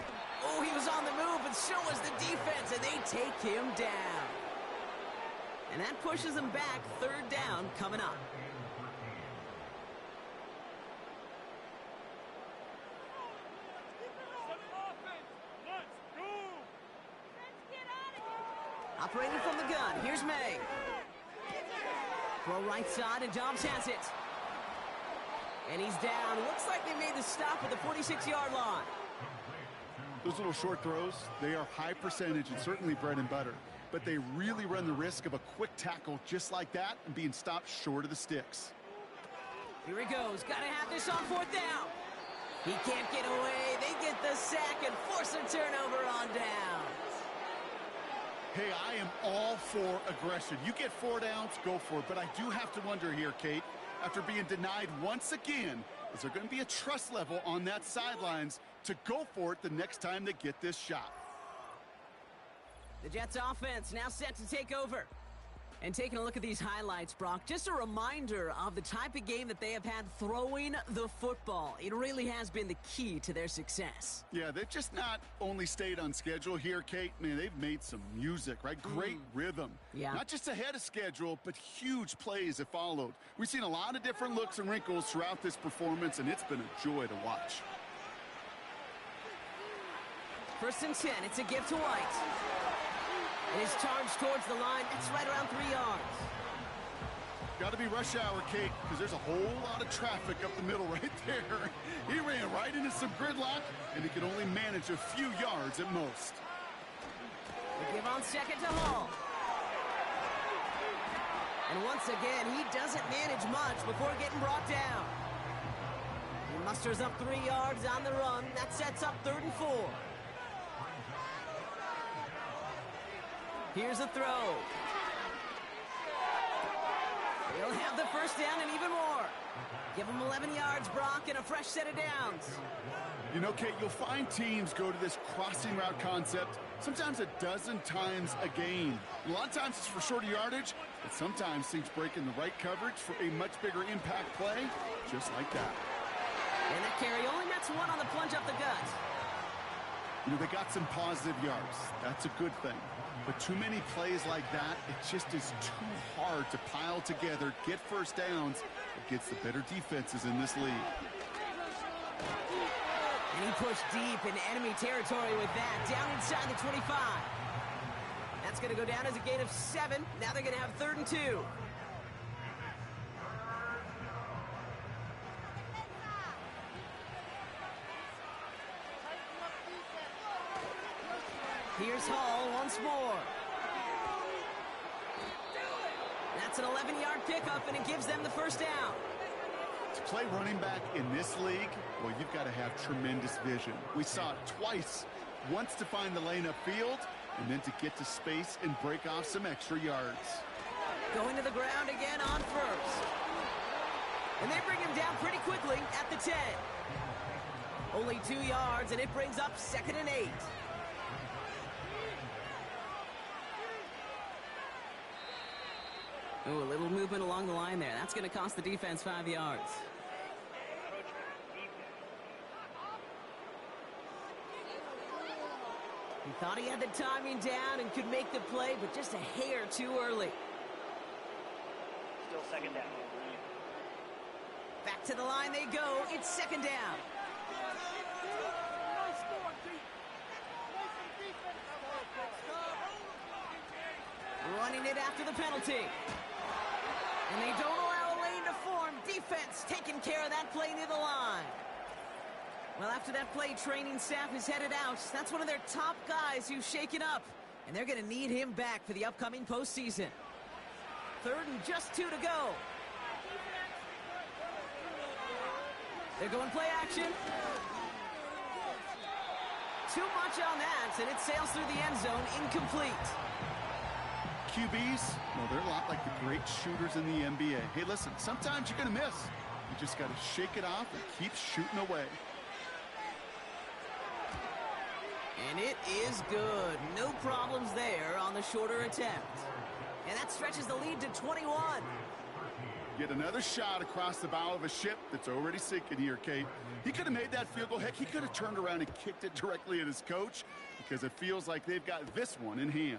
Oh, he was on the move, but so was the defense, and they take him down. And that pushes them back. 3rd down coming up. Operating from the gun, here's May. Throw right side, and Dobbs has it. And he's down. Looks like they made the stop at the 46-yard line. Those little short throws, they are high percentage and certainly bread and butter. But they really run the risk of a quick tackle just like that and being stopped short of the sticks. Here he goes. Got to have this on 4th down. He can't get away. They get the sack and force a turnover on down. Hey, I am all for aggression. You get 4 downs, go for it. But I do have to wonder here, Kate, after being denied once again, is there going to be a trust level on that sidelines to go for it the next time they get this shot? The Jets offense now set to take over. And taking a look at these highlights, Brock, just a reminder of the type of game that they have had throwing the football. It really has been the key to their success. Yeah, they've just not only stayed on schedule here, Kate. Man, they've made some music, right? Great rhythm. Yeah. Not just ahead of schedule, but huge plays have followed. We've seen a lot of different looks and wrinkles throughout this performance, and it's been a joy to watch. 1st and 10. It's a give to White. And his charge towards the line, it's right around 3 yards. Got to be rush hour, Kate, because there's a whole lot of traffic up the middle right there. He ran right into some gridlock, and he could only manage a few yards at most. They give on second to Hall. And once again, he doesn't manage much before getting brought down. He musters up 3 yards on the run. That sets up 3rd and 4. Here's a throw. He'll have the first down and even more. Give him 11 yards, Brock, and a fresh set of downs. You know, Kate, you'll find teams go to this crossing route concept sometimes a dozen times a game. A lot of times it's for shorter yardage, but sometimes things break in the right coverage for a much bigger impact play, just like that. And that carry only nets 1 on the plunge up the gut. You know, they got some positive yards. That's a good thing. But too many plays like that, it just is too hard to pile together, get first downs against the better defenses in this league. And he pushed deep into enemy territory with that, down inside the 25. That's going to go down as a gain of 7. Now they're going to have 3rd and 2. Here's Hall once more. That's an 11-yard pickup, and it gives them the first down. To play running back in this league, well, you've got to have tremendous vision. We saw it twice. Once to find the lane upfield, and then to get to space and break off some extra yards. Going to the ground again on first. And they bring him down pretty quickly at the 10. Only 2 yards, and it brings up 2nd and 8. Ooh, a little movement along the line there. That's going to cost the defense 5 yards. He thought he had the timing down and could make the play, but just a hair too early. Still 2nd down. Back to the line they go. It's 2nd down. Running it after the penalty. And they don't allow a lane to form. Defense taking care of that play near the line. Well, after that play, training staff is headed out. That's one of their top guys who's shaken up. And they're going to need him back for the upcoming postseason. 3rd and just 2 to go. They're going play action. Too much on that, and it sails through the end zone, incomplete. QBs, well, they're a lot like the great shooters in the NBA. Hey, listen, sometimes you're going to miss. You just got to shake it off and keep shooting away. And it is good. No problems there on the shorter attempt. And that stretches the lead to 21. Get another shot across the bow of a ship that's already sinking here, Kate. He could have made that field goal. Heck, he could have turned around and kicked it directly at his coach because it feels like they've got this one in hand.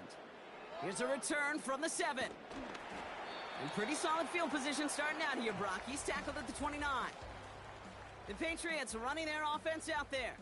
Here's a return from the 7. And pretty solid field position starting out here, Brock. He's tackled at the 29. The Patriots running their offense out there.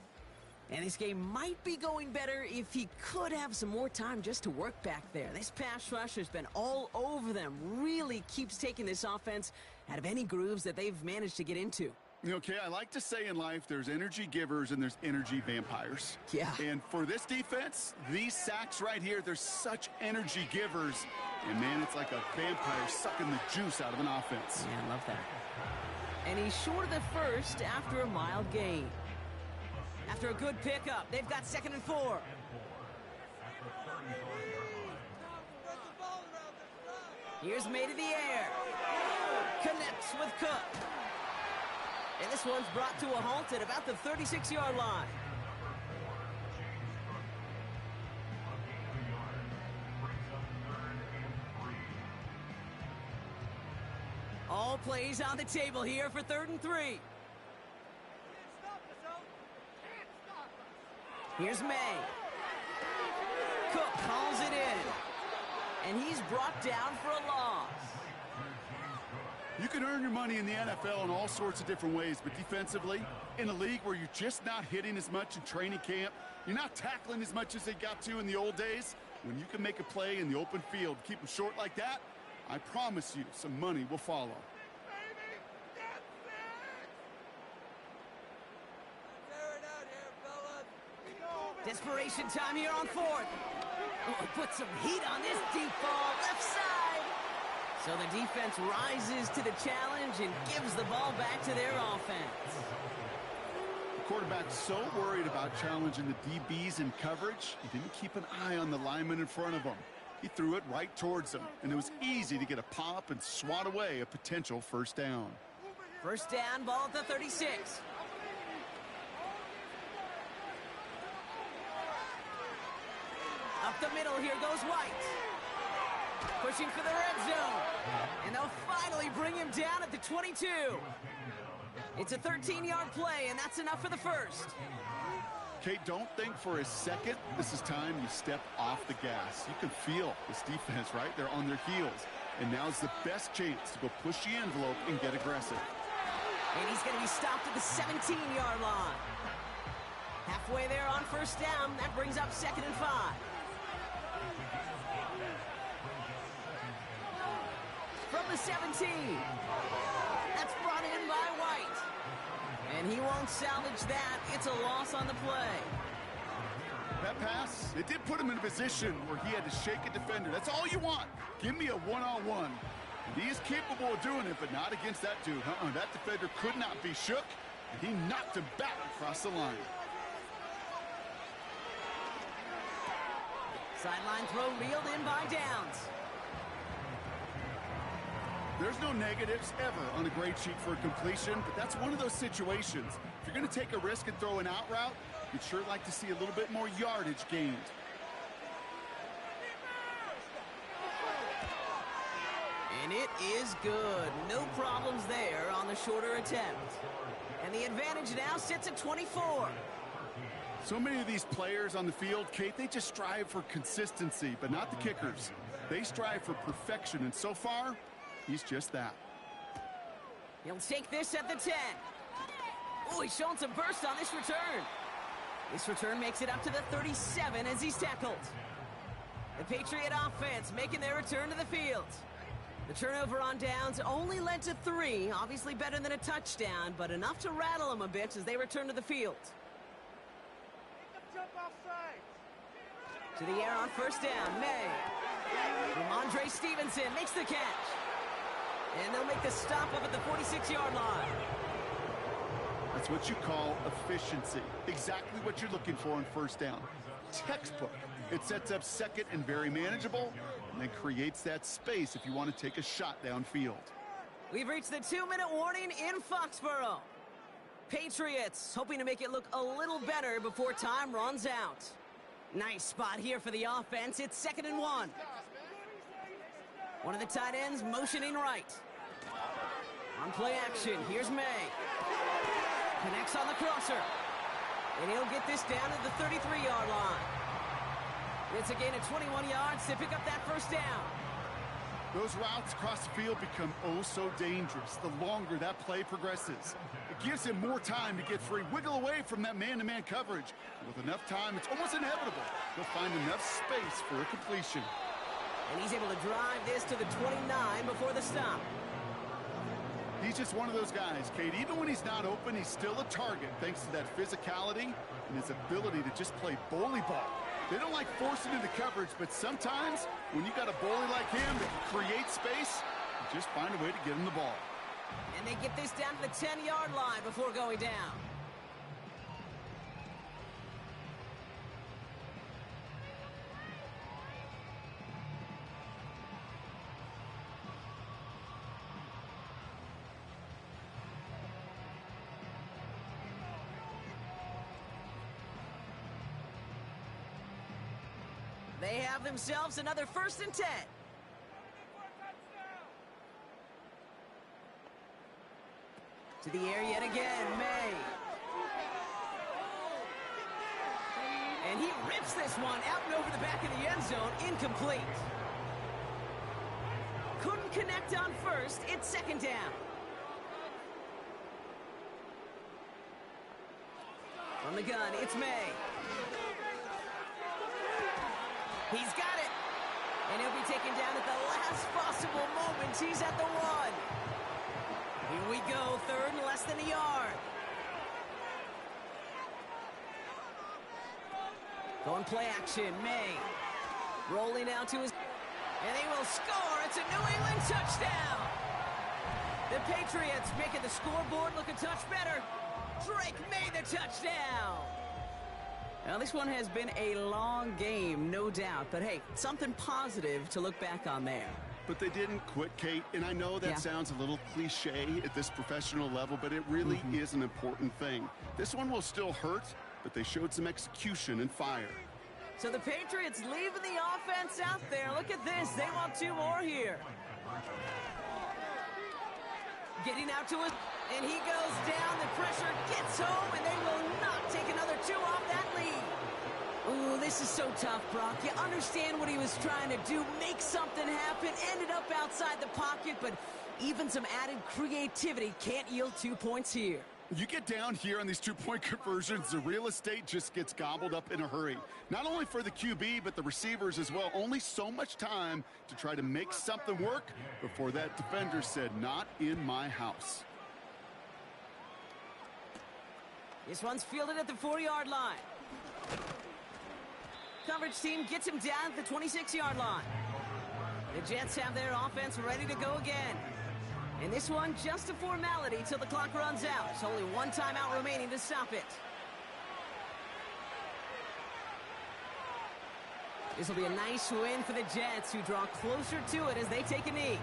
And this game might be going better if he could have some more time just to work back there. This pass rush has been all over them. Really keeps taking this offense out of any grooves that they've managed to get into. Okay, I like to say in life there's energy givers and there's energy vampires. Yeah. And for this defense, these sacks right here, they're such energy givers. And, man, it's like a vampire sucking the juice out of an offense. Yeah, I love that. And he's short of the first after a mild gain. After a good pickup, they've got 2nd and 4. Here's made in the air. Connects with Cook. And this one's brought to a halt at about the 36-yard line. All plays on the table here for 3rd and 3. Here's May. Cook calls it in. And he's brought down for a loss. You can earn your money in the NFL in all sorts of different ways, but defensively, in a league where you're just not hitting as much in training camp, you're not tackling as much as they got to in the old days, when you can make a play in the open field, keep them short like that, I promise you some money will follow. Desperation time here on fourth. Oh, put some heat on this deep ball, left side. So the defense rises to the challenge and gives the ball back to their offense. The quarterback's so worried about challenging the DBs in coverage, he didn't keep an eye on the lineman in front of him. He threw it right towards him, and it was easy to get a pop and swat away a potential first down. First down, ball at the 36. Up the middle, here goes White. Pushing for the red zone. And they'll finally bring him down at the 22. It's a 13-yard play, and that's enough for the first. Kate, don't think for a second this is time you step off the gas. You can feel this defense, right? They're on their heels. And now's the best chance to go push the envelope and get aggressive. And he's going to be stopped at the 17-yard line. Halfway there on first down. That brings up 2nd and 5. From the 17. That's brought in by White. And he won't salvage that. It's a loss on the play. That pass, it did put him in a position where he had to shake a defender. That's all you want. Give me a one-on-one. And he is capable of doing it, but not against that dude. That defender could not be shook, and he knocked him back across the line. Sideline throw reeled in by Downs. There's no negatives ever on a grade sheet for a completion, but that's one of those situations. If you're going to take a risk and throw an out route, you'd sure like to see a little bit more yardage gained. And it is good. No problems there on the shorter attempt. And the advantage now sits at 24. So many of these players on the field, Kate, they just strive for consistency, but not the kickers. They strive for perfection, and so far, he's just that. He'll take this at the 10. Oh, he's showing some burst on this return. This return makes it up to the 37 as he's tackled. The Patriot offense making their return to the field. The turnover on downs only led to 3. Obviously better than a touchdown, but enough to rattle them a bit as they return to the field. To the air on first down, May. Ramondre Stevenson makes the catch. And they'll make the stop up at the 46-yard line. That's what you call efficiency. Exactly what you're looking for on first down. Textbook. It sets up second and very manageable, and then creates that space if you want to take a shot downfield. We've reached the 2-minute warning in Foxborough. Patriots hoping to make it look a little better before time runs out. Nice spot here for the offense. It's 2nd and 1. One of the tight ends motioning right. On play action, here's May. Connects on the crosser. And he'll get this down to the 33-yard line. It's a gain of 21 yards to pick up that first down. Those routes across the field become oh so dangerous the longer that play progresses. It gives him more time to get free, wiggle away from that man-to-man coverage. With enough time, it's almost inevitable. He'll find enough space for a completion. And he's able to drive this to the 29 before the stop. He's just one of those guys, Kate. Even when he's not open, he's still a target thanks to that physicality and his ability to just play bully ball. They don't like forcing into coverage, but sometimes when you got a bully like him that can create space, you just find a way to get him the ball. And they get this down to the 10-yard line before going down. They have themselves another 1st and 10. To the air yet again, May. And he rips this one out and over the back of the end zone, incomplete. Couldn't connect on first, it's 2nd down. From the gun, it's May. He's got it. And he'll be taken down at the last possible moment. He's at the 1. Here we go, 3rd and less than a yard. Going play action, May. Rolling out to his... And they will score. It's a New England touchdown. The Patriots making the scoreboard look a touch better. Drake made the touchdown. Now, this one has been a long game, no doubt. But, hey, something positive to look back on there. But they didn't quit, Kate. And I know that sounds a little cliche at this professional level, but it really is an important thing. This one will still hurt, but they showed some execution and fire. So the Patriots leaving the offense out there. Look at this. They want 2 more here. Getting out to us, and he goes down. The pressure gets home, and they will not take another 2 off that lead. Ooh, this is so tough, Brock. You understand what he was trying to do, make something happen, ended up outside the pocket, but even some added creativity can't yield 2 points here. You get down here on these 2-point conversions, the real estate just gets gobbled up in a hurry. Not only for the QB, but the receivers as well. Only so much time to try to make something work before that defender said, "Not in my house." This one's fielded at the 4-yard line. Coverage team gets him down at the 26-yard line. The Jets have their offense ready to go again. And this one, just a formality till the clock runs out. It's only 1 timeout remaining to stop it. This will be a nice win for the Jets, who draw closer to it as they take a knee.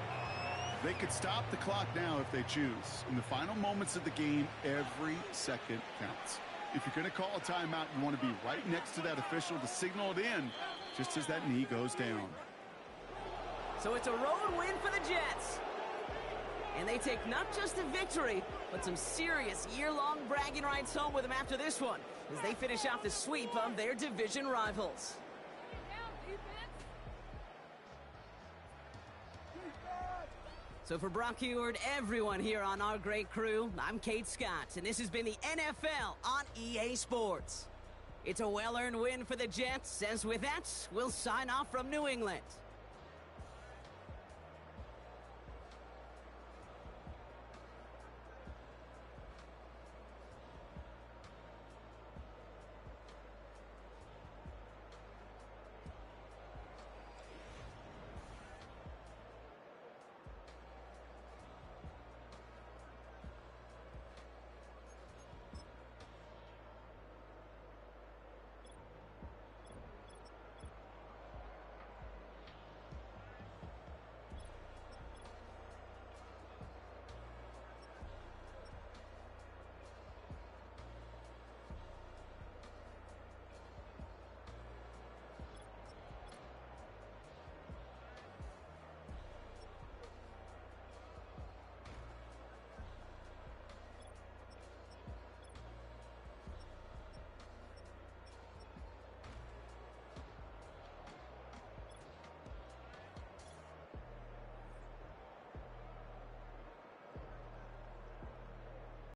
They could stop the clock now if they choose. In the final moments of the game, every second counts. If you're going to call a timeout, you want to be right next to that official to signal it in, just as that knee goes down. So it's a road win for the Jets. And they take not just a victory, but some serious year-long bragging rights home with them after this one, as they finish off the sweep of their division rivals. So for Brock Heward, everyone here on our great crew, I'm Kate Scott, and this has been the NFL on EA Sports. It's a well-earned win for the Jets, as with that, we'll sign off from New England.